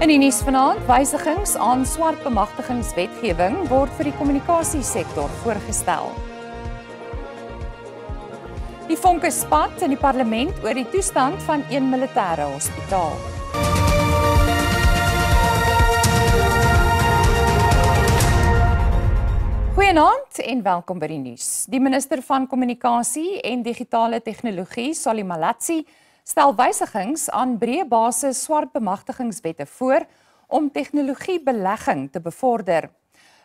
In die nuus vanaand, wysigings aan swart bemagtigingswetgewing word vir die kommunikasiesektor voorgestel. Die vonke spat in die parlement oor die toestand van een militêre hospitaal. Goeienaand en welkom by die nuus. Die minister van Kommunikasie en Digitale Tegnologie, Solly Malatsi, stel wysigings aan breë basis swart bemagtigingswette voor om tegnologiebelegging te bevorder.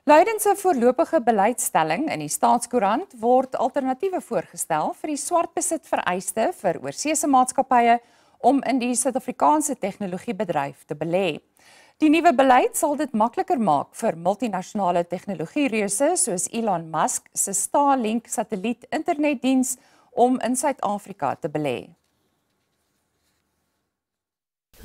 Luidens 'n voorlopige beleidsstelling in die Staatskoerant word alternatiewe voorgestel vir die swart besit vereiste vir oorseese maatskappye om in die Suid-Afrikaanse tegnologiebedryf te belê. Die nuwe beleid sal dit makliker maak vir multinasjonale tegnologiereuse soos Elon Musk se Starlink satelliet internetdiens om in Suid-Afrika te belê.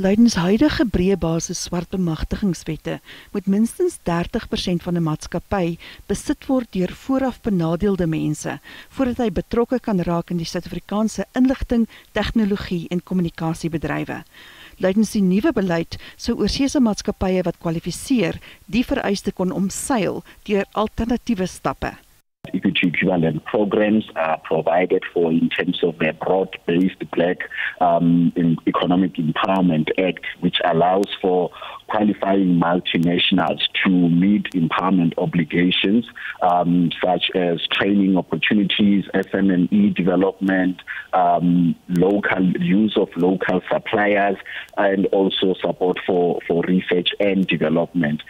Luidens huidige breë basis swart bemagtigingswette moet minstens 30% van 'n maatskappy besit word deur vooraf benadeelde mense voordat hy betrokke kan raak in die Suid-Afrikaanse inligting, tegnologie en kommunikasiebedrywe. Luidens die nuwe beleid sou oorseese maatskappye wat kwalifiseer die vereiste kon omseil deur alternatiewe stappe. Equity equivalent programs are provided for in terms of the broad-based Black Economic Empowerment Act, which allows for qualifying multinationals to meet empowerment obligations, such as training opportunities, SME development, local use of local suppliers, and also support for research and development.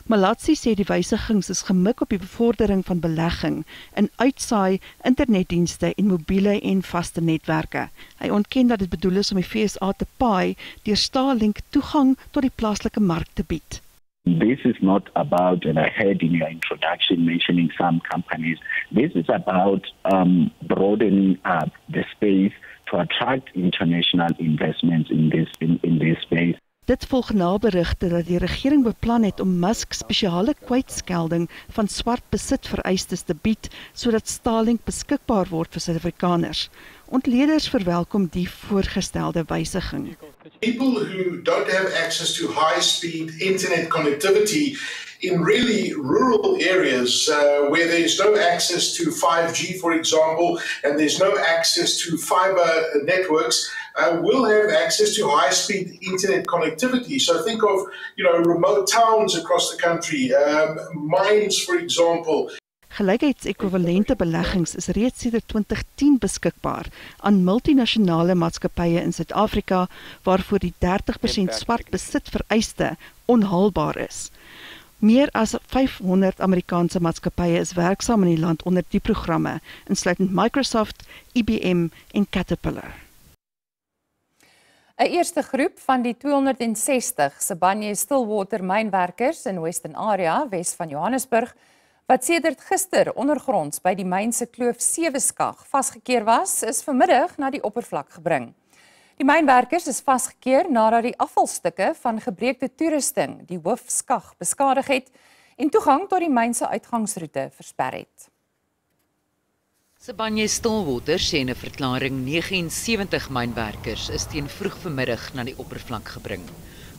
Malatsi sê die wysigings is gemik op die bevordering van belegging in uitsaai, internetdienste en mobiele en vaste netwerke. Hy ontken dat dit bedoel is om die FSA te paai deur Starlink toegang tot die plaaslike mark te bied. This is not about, and I heard in your introduction mentioning some companies, this is about broadening up the space to attract international investments in this space. Dit volg na berigte dat die regering beplan het om Musk spesiale kwytskelding van swart besit vereistes te bied, sodat Starlink beskikbaar word vir Suid-Afrikaners. Ontleeders verwelkom die voorgestelde wysiging. People who don't have access to high-speed internet connectivity in really rural areas where there's no access to 5G, for example, and there's no access to fiber networks, will have access to high-speed internet connectivity. So think of, remote towns across the country, mines, for example. Gelykheids-ekwivalente beleggings is reeds sedert 2010 beskikbaar aan multinasjonale maatskappye in Suid-Afrika, waarvoor die 30% swart besit vereiste onhaalbaar is. Meer as 500 Amerikaanse maatskappye is werksaam in die land onder die programme, insluitend Microsoft, IBM en Caterpillar. 'n Eerste groep van die 260 Sibanye-Stillwater mynwerkers in Western Area, Wes van Johannesburg, wat sedert gister ondergronds by die myn se kloof 7 skag vasgekeer was, is vanmiddag na die oppervlak gebring. Die mynwerkers is vasgekeer nadat die afvalstukke van gebreekte toerusting die hoofskag beskadig het en toegang tot die myn se uitgangsroete versper het. Sibanye-Stillwater sê in 'n verklaring 79 mynwerkers is teen vroeg vanmiddag na die oppervlak gebring.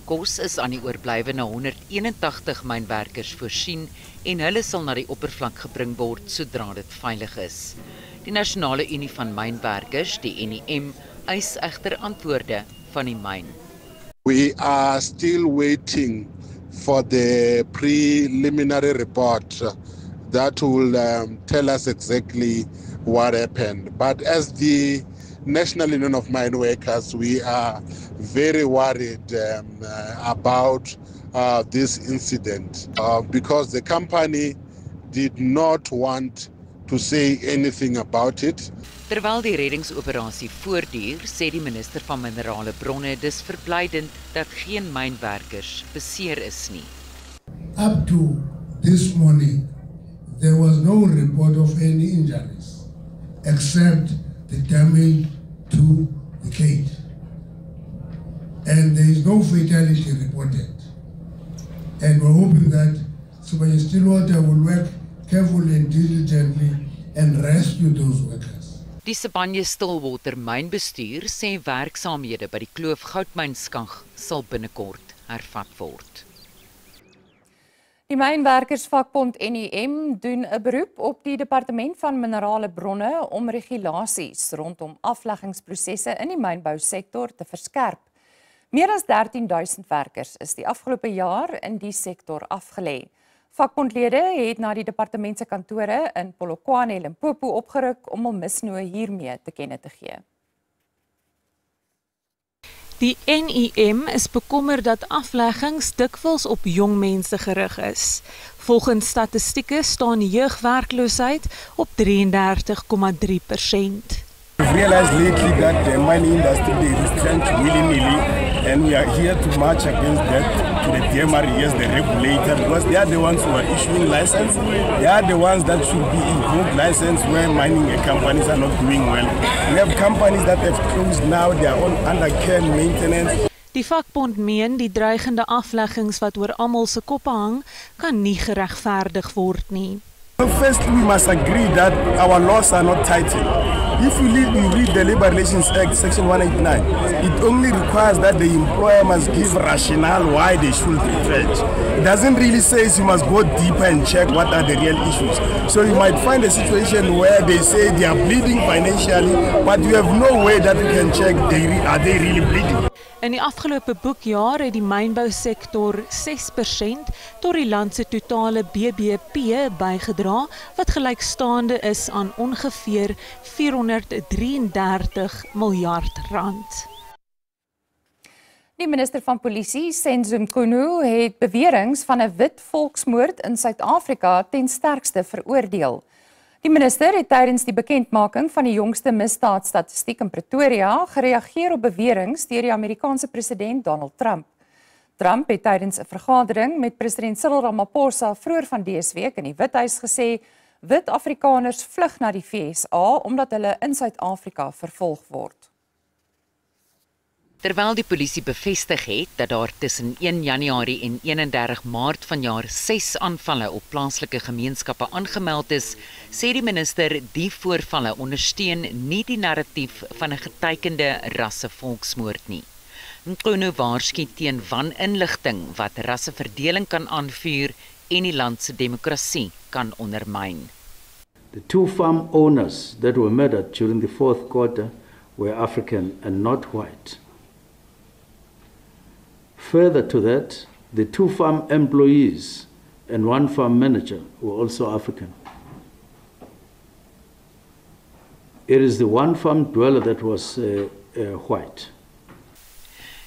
Kos is aan die oorblywende 181 mynwerkers voorsien en hulle sal na die oppervlak gebring word sodra dit veilig is. Die Nasionale Unie van Mynwerkers, die NUM, eis egter antwoorde van die myn. We are still waiting for the preliminary report that will tell us exactly what happened. But as the National Union of Mine Workers, we are very worried about this incident because the company did not want to say anything about it. Terwyl die reddingsoperasie voortduur, sê die minister van Minerale Bronne dis verblydend dat geen mynwerkers beseer is nie. Up to this morning, there was no report of any injuries except the damage to the cage. And there is no fatality reported. And we're hoping that Sibanye-Stillwater will work carefully and diligently and rescue those workers. Die Sibanye-Stillwater mynbestuur sê werksaamhede by die Kloof goudmynskag sal binnekort hervat word. Die mynwerkersvakbond NUM doen 'n beroep op die Departement van Minerale Bronne om regulasies rondom afleggingsprosesse in die mynbousektor te verskerp. Meer as 13,000 werkers is die afgelope jaar in die sektor afgelê. Vakbondlede het na die departement se kantore in Polokwane, Limpopo opgeruk om hul misnoë hiermee te kenne te gee. Die NUM is bekommerd dat afleggings dikwels op jong mense gerig is. Volgens statistieke staan jeugwerkloosheid op 33,3%. We've realized lately that the mining industry they retrench willy-nilly, and we are here to march against that to the DMRE as the regulator, because they are the ones who are issuing license. They are the ones that should be improved license where mining companies are not doing well. We have companies that have closed now, they are on under care and maintenance. Die vakbond meen die dreigende afleggings wat oor almal se koppe hang, kan nie geregverdig word nie. First, we must agree that our laws are not tightened. If you read the Labour Relations Act, Section 189, it only requires that the employer must give rationale why they should retrench. It doesn't really say you must go deeper and check what are the real issues. So you might find a situation where they say they are bleeding financially, but you have no way that you can check are they really bleeding. In die afgelope boekjaar het die mynbousektor 6% tot die land se totale BBP bygedra, wat gelykstaande is aan ongeveer 433 miljard rand. Die minister van Polisie, Senzo Mchunu, het beweringe van 'n wit volksmoord in Suid-Afrika ten sterkste veroordeel. Die minister het tydens die bekendmaking van die jongste misdaadstatistiek in Pretoria gereageer op beweringe deur die Amerikaanse president Donald Trump. Trump het tydens 'n vergadering met president Cyril Ramaphosa vroeër van dese week in die Withuis gesê, wit Afrikaners vlug na die VSA omdat hulle in Suid-Afrika vervolg word. Terwyl die polisie bevestig het dat daar tussen 1 Januarie en 31 Maart vanjaar 6 aanvalle op plaaslike gemeenskappe aangemeld is, sê die minister die voorvalle ondersteun nie die narratief van 'n getekende rassevolksmoord nie. Mchunu waarsku teen waninligting wat rasseverdeling kan aanvuur en die land se demokrasie kan ondermyn. The 2 farm owners that were murdered during the 4th quarter were African and not white. Further to that, the 2 farm employees and 1 farm manager were also African. It is the 1 farm dweller that was white.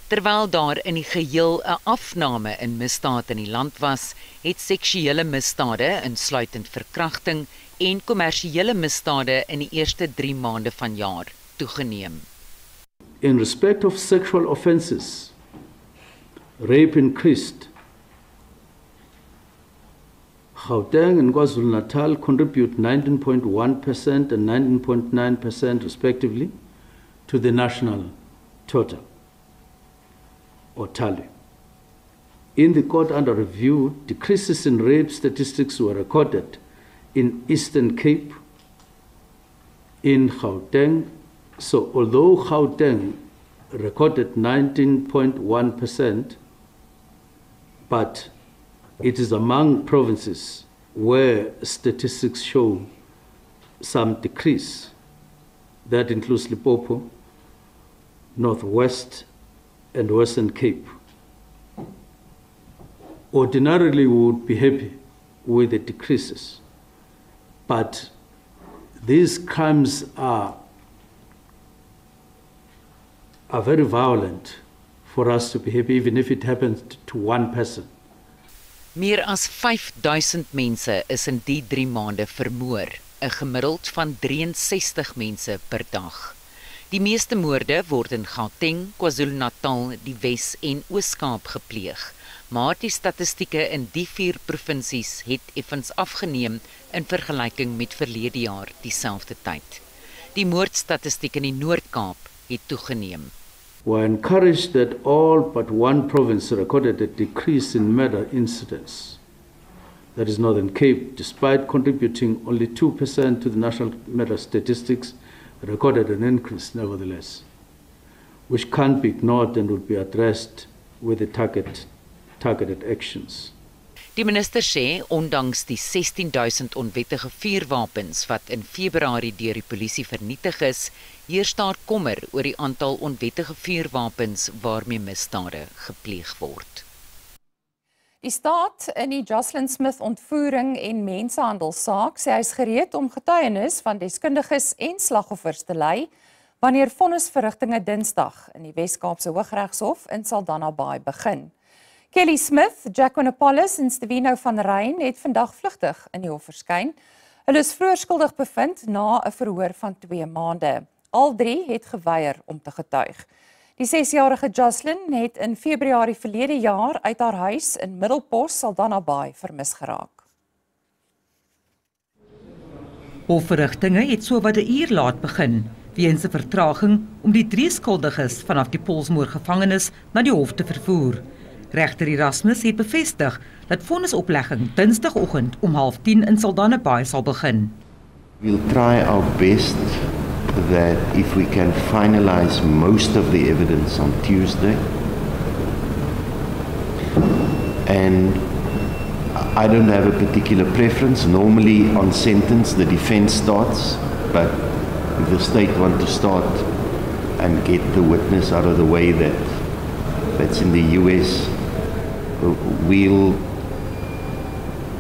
Terwyl daar in die geheel 'n afname in misdaad in die land was, het seksuele misdade, insluitend verkrachting en kommersiële misdade in die eerste 3 maande van jaar toegeneem. In respect of sexual offences, rape increased. Gauteng and KwaZulu-Natal contribute 19.1% and 19.9% respectively to the national total or tally. In the court under review, decreases in rape statistics were recorded in Eastern Cape, in Gauteng. So although Gauteng recorded 19.1%, but it is among provinces where statistics show some decrease. That includes Limpopo, Northwest, and Western Cape. Ordinarily, we would be happy with the decreases, but these crimes are very violent for us to be happy, even if it happens to 1 person. Meer as 5000 mense is in die 3 maande vermoor, 'n gemiddeld van 63 mense per dag. Die meeste moorde word in Gauteng, KwaZulu-Natal, die Wes- en Oos-Kaap gepleeg, maar die statistieke in die 4 provinsies het effens afgeneem in vergelyking met verlede jaar dieselfde tyd. Die moordstatistiek in die Noord-Kaap het toegeneem. We are encouraged that all but 1 province recorded a decrease in murder incidents. That is Northern Cape, despite contributing only 2% to the national murder statistics, recorded an increase nevertheless, which can't be ignored and will be addressed with a target targeted actions. Die minister sê, ondanks die 16.000 onwettige vuurwapens wat in Februarie deur die polisie vernietig is, heers daar kommer oor die aantal onwettige vuurwapens waarmee misdade gepleeg word. Die staat in die Jocelyn Smith ontvoering en mensehandelssaak sê hy is gereed om getuienis van deskundiges en slagoffers te lei wanneer vonnisverrigtinge Dinsdag in die Wes-Kaapse Hooggeregshof in Saldanha Bay begin. Kelly Smith, Jacqueline Apollos en Stevino van Ryn het vandag vlugtig in die hof verskyn. Hulle is vroeër skuldig bevind na 'n verhoor van 2 maande. Al 3 het geweier om te getuig. Die 6-jarige Jocelyn het in Februarie verlede jaar uit haar huis in Middelpos, Saldanha Bay, vermis geraak. Hofverrigtinge het so wat 'n uur laat begin, weens 'n vertraging om die 3 skuldiges vanaf die Polsmoor gevangenis na die hof te vervoer. Regter Erasmus het bevestig dat vonnisoplegging Dinsdagoggend om 9:30 in Saldanha Bay sal begin. We'll try our best that if we can finalize most of the evidence on Tuesday. And I don't have a particular preference. Normally on sentence the defense starts, but if the state want to start and get the witness out of the way that's in the US, we'll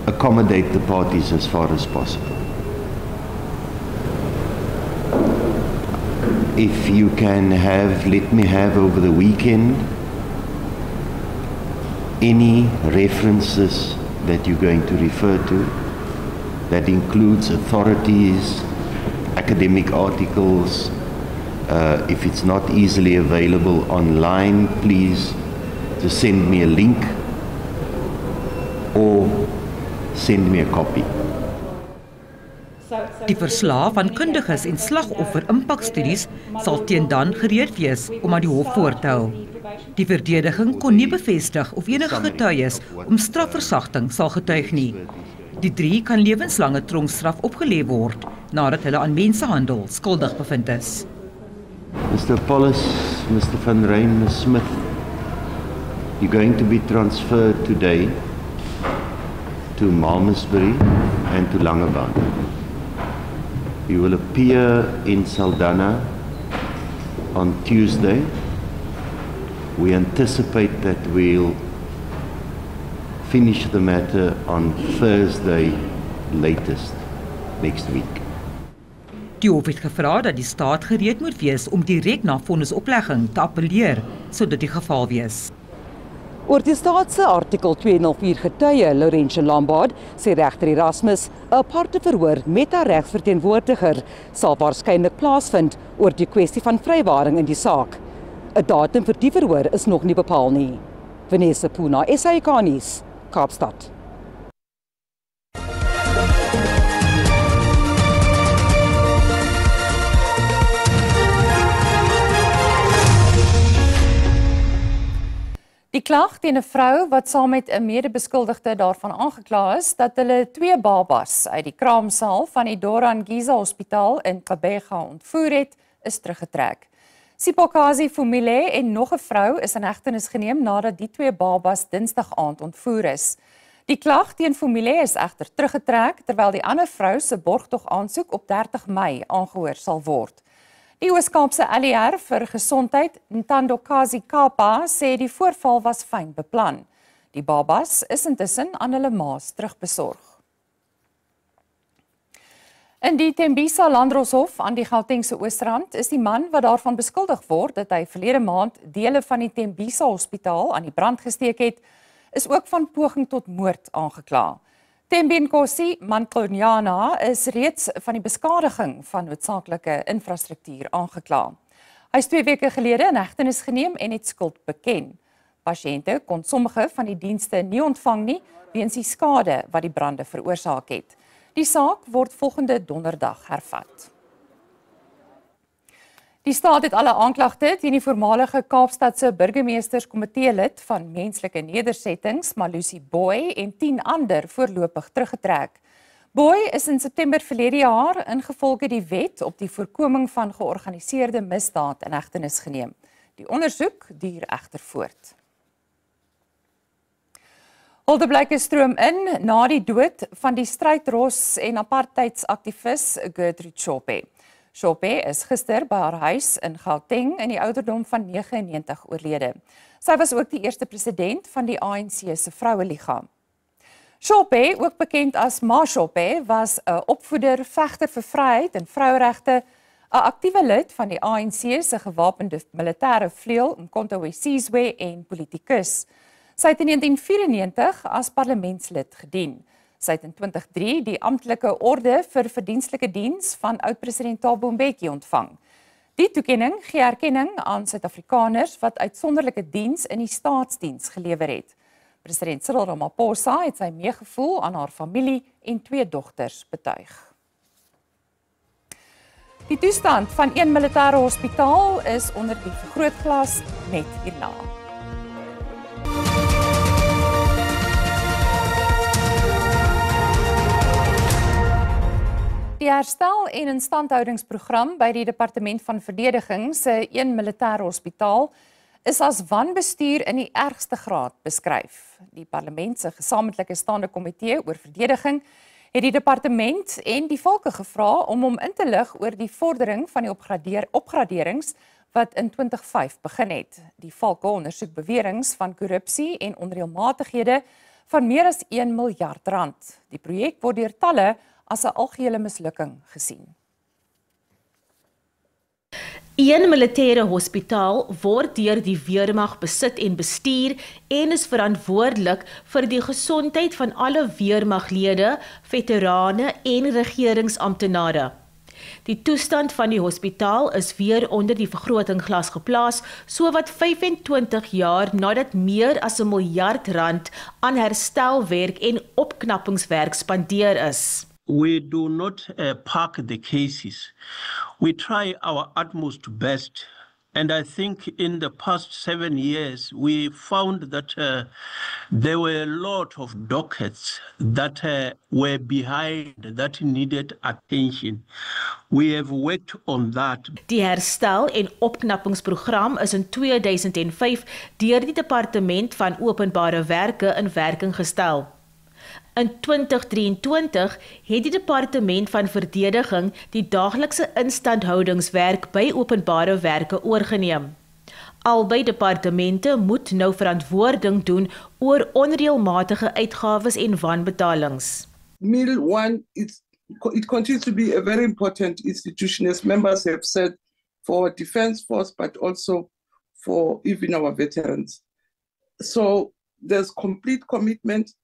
accommodate the parties as far as possible. If you can let me have over the weekend any references that you're going to refer to. That includes authorities, academic articles. If it's not easily available online, please just send me a link or send me a copy. Die verslae van kundiges en slagoffer impakstudies sal teen dan gereed wees om aan die hof voor te hou. Die verdediging kon nie bevestig of enige getuies om strafversagting sal getuig nie. Die 3 kan lewenslange tronkstraf opgelê word nadat hulle aan mensenhandel skuldig bevind is. Mr. Apollos, Mr. Van Ryn, Ms. Smith, you're going to be transferred today to Malmesbury and to Langebaan. You will appear in Saldanha on Tuesday. We anticipate that we'll finish the matter on Thursday latest next week. Die hof het gevra dat die staat gereed moet wees om direk na vonnisoplegging te appelleer sodat die geval wees. Oor die staat se artikel 204 getuie Laurentian Lombard sê regter Erasmus 'n aparte verhoor met haar regsverteenwoordiger sal waarskynlik plaasvind oor die kwessie van vrywaring in die saak. 'n Datum vir die verhoor is nog nie bepaal nie. Vanessa Puna, SAK nuus, Kaapstad. Die klag teen 'n vrou wat saam met 'n medebeskuldigde daarvan aangekla is dat hulle 2 babas uit die kraamsaal van die Dorangiza Hospitaal in Gqeberha ontvoer het, is teruggetrek. Sipokazi Fumile en nog 'n vrou is in hegtenis geneem nadat die 2 babas Dinsdag aand ontvoer is. Die klag teen Fumile is egter teruggetrek terwyl die ander vrou se borgtog aansoek op 30 Mei aangehoor sal word. Die Oos-Kaapse ALR vir Gesondheid, Ntandokazi Kapa, sê die voorval was fyn beplan. Die babas is intussen aan hulle ma's terugbesorg. In die Tembisa Landdroshof aan die Gautengse Oosrand is die man wat daarvan beskuldig word dat hy verlede maand dele van die Tembisa Hospitaal aan die brand gesteek het, is ook van poging tot moord aangekla. Thembinkosi Mantlonyana is reeds van die beskadiging van noodsaaklike infrastruktuur aangekla. Hy is 2 weke gelede in hegtenis geneem en het skuld beken. Pasiënte kon sommige van die dienste nie ontvang nie weens die skade wat die brande veroorsaak het. Die saak word volgende donderdag hervat. Die staat het alle aanklagte teen die voormalige Kaapstadse burgemeesterskomitee lid van menslike nedersettings, Malusi Boy, en 10 ander voorlopig teruggetrek. Boy is in September verlede jaar ingevolge die wet op die voorkoming van georganiseerde misdaad in hegtenis geneem. Die ondersoek duur egter voort. Huldeblikke stroom in na die dood van die strydros en apartheidsaktivis Gertrude Shope. Shope is gister by haar huis in Gauteng in die ouderdom van 99 oorlede. Sy was ook die eerste president van die ANC se Vroueliga. Shope, ook bekend as Ma Shope, was 'n opvoeder, vegter vir vryheid en vroueregte, 'n aktiewe lid van die ANC se gewapende militêre vleuel, Umkhonto we Sizwe en politikus. Sy het in 1994 as parlementslid gedien. Sy het in 2003 die amptelike orde vir verdienstelike diens van oud-president Thabo Mbeki ontvang. Die toekenning gee erkenning aan Suid-Afrikaners wat uitsonderlike diens in die staatsdiens gelewer het. President Cyril Ramaphosa het sy meegevoel aan haar familie en 2 dogters betuig. Die toestand van een militêre hospitaal is onder die vergrootglas net hierna. Die herstel- en instandhoudingsprogram by die Departement van Verdediging se een militêre hospitaal is as wanbestuur in die ergste graad beskryf. Die parlement se gesamentlike staande komitee oor verdediging het die departement en die volke gevra om hom in te lig oor die vordering van die opgraderings wat in 2005 begin het. Die volke ondersoek beweringe van korrupsie en onreëlmatighede van meer as 1 miljard rand. Die projek word deur talle as 'n algehele mislukking gesien. Een militêre hospitaal word deur die weermag besit en bestuur en is verantwoordelik vir die gesondheid van alle weermaglede, veterane en regeringsamptenare. Die toestand van die hospitaal is weer onder die vergrotingglas geplaas, sowat 25 jaar nadat meer as 1 miljard rand aan herstelwerk en opknappingswerk spandeer is. We do not park the cases. We try our utmost best. And I think in the past 7 years, we found that there were a lot of dockets that were behind, that needed attention. We have worked on that. Die herstel- en opknappingsprogram is in 2005 deur die Departement van Openbare Werke in werking gestel. In 2023 het die Departement van Verdediging die daaglikse instandhoudingswerk by openbare werke oorgeneem. Albei departemente moet nou verantwoording doen oor onreëlmatige uitgawes en wanbetalings. Mill 1, it continues to be a very important institution, as members have said, for our defense force, but also for even our veterans. So there's complete commitment.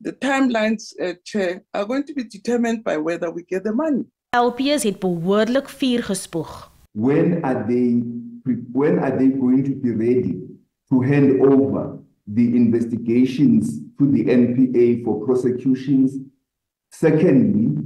The timelines, Chair, are going to be determined by whether we get the money. LPS het behoorlik vuur gespoeg. When are they going to be ready to hand over the investigations to the NPA for prosecutions? Secondly,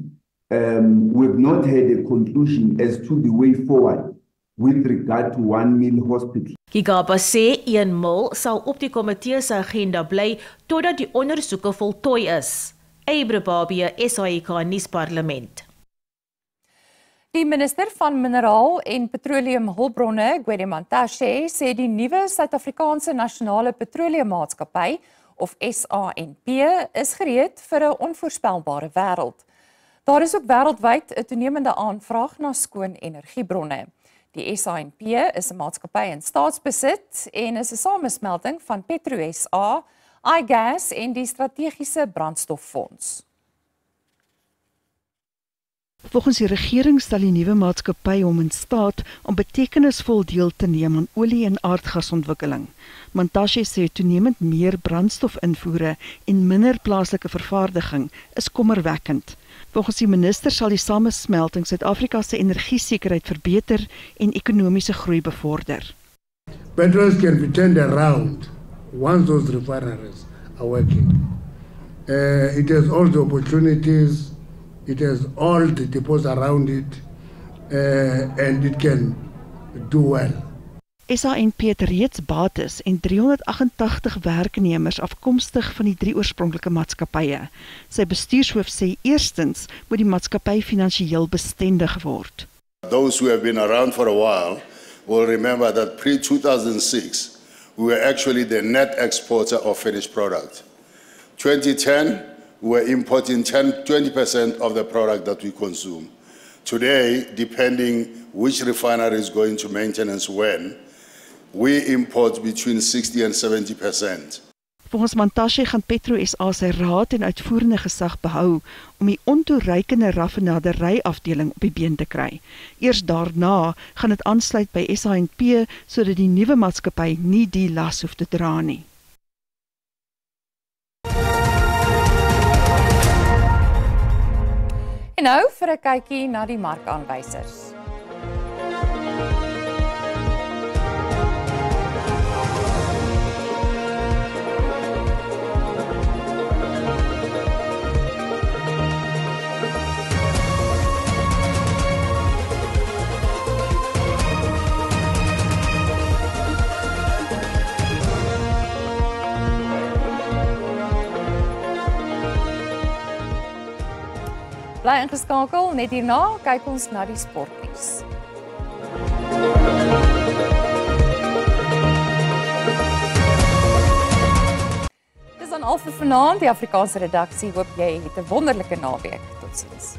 we've not had a conclusion as to the way forward with regard to One Mill Hospital. Gigaba sê 1 mil sal op die komitee se agenda bly totdat die ondersoeke voltooi is. Eybre Babie, SAIK nuusparlement. Die minister van Mineraal en Petroleumhulpbronne, Gwede Mantashe, sê die nuwe Suid-Afrikaanse Nasionale Petroleummaatskappy, of SANP, is gereed vir 'n onvoorspelbare wêreld. Daar is ook wêreldwyd 'n toenemende aanvraag na skoon energiebronne. Die SANP is 'n maatskappy in staatsbesit en is 'n samesmelting van PetroSA, iGas en die Strategiese Brandstoffonds. Volgens die regering stel die nuwe maatskappy hom in staat om betekenisvol deel te neem aan olie- en aardgasontwikkeling. Mantashe sê toenemend meer brandstofinvoere en minder plaaslike vervaardiging is kommerwekkend. Volgens die minister sal die samesmelting Suid-Afrika se energiesekerheid verbeter en ekonomiese groei bevorder. Petros can be turned around once those refineries are working. It has all the opportunities, it has all the depots around it, and it can do well. SANP het reeds bates en 388 werknemers afkomstig van die 3 oorspronklike maatskappye. Sy bestuurshoof sê eerstens moet die maatskappy finansiëel bestendig word. Those who have been around for a while will remember that pre-2006 we were actually the net exporter of finished product. 2010, we were importing 20% of the product that we consume. Today, depending which refinery is going to maintenance when, we import between 60 and 70%. Volgens Mantashe gaan PetroSA se raad en uitvoerende gesag behou om die ontoereikende raffinaderij-afdeling op die been te kry. Eers daarna gaan dit aansluit by SANP sodat die nuwe maatskappy nie die las hoef te dra nie. En nou vir 'n kykie na die markaanwysers. Bly ingeskakel, net hierna kyk ons na die sportnuus. Dis dan al vir vanaand, die Afrikaanse redaksie hoop jy het 'n wonderlike naweek. Totsiens.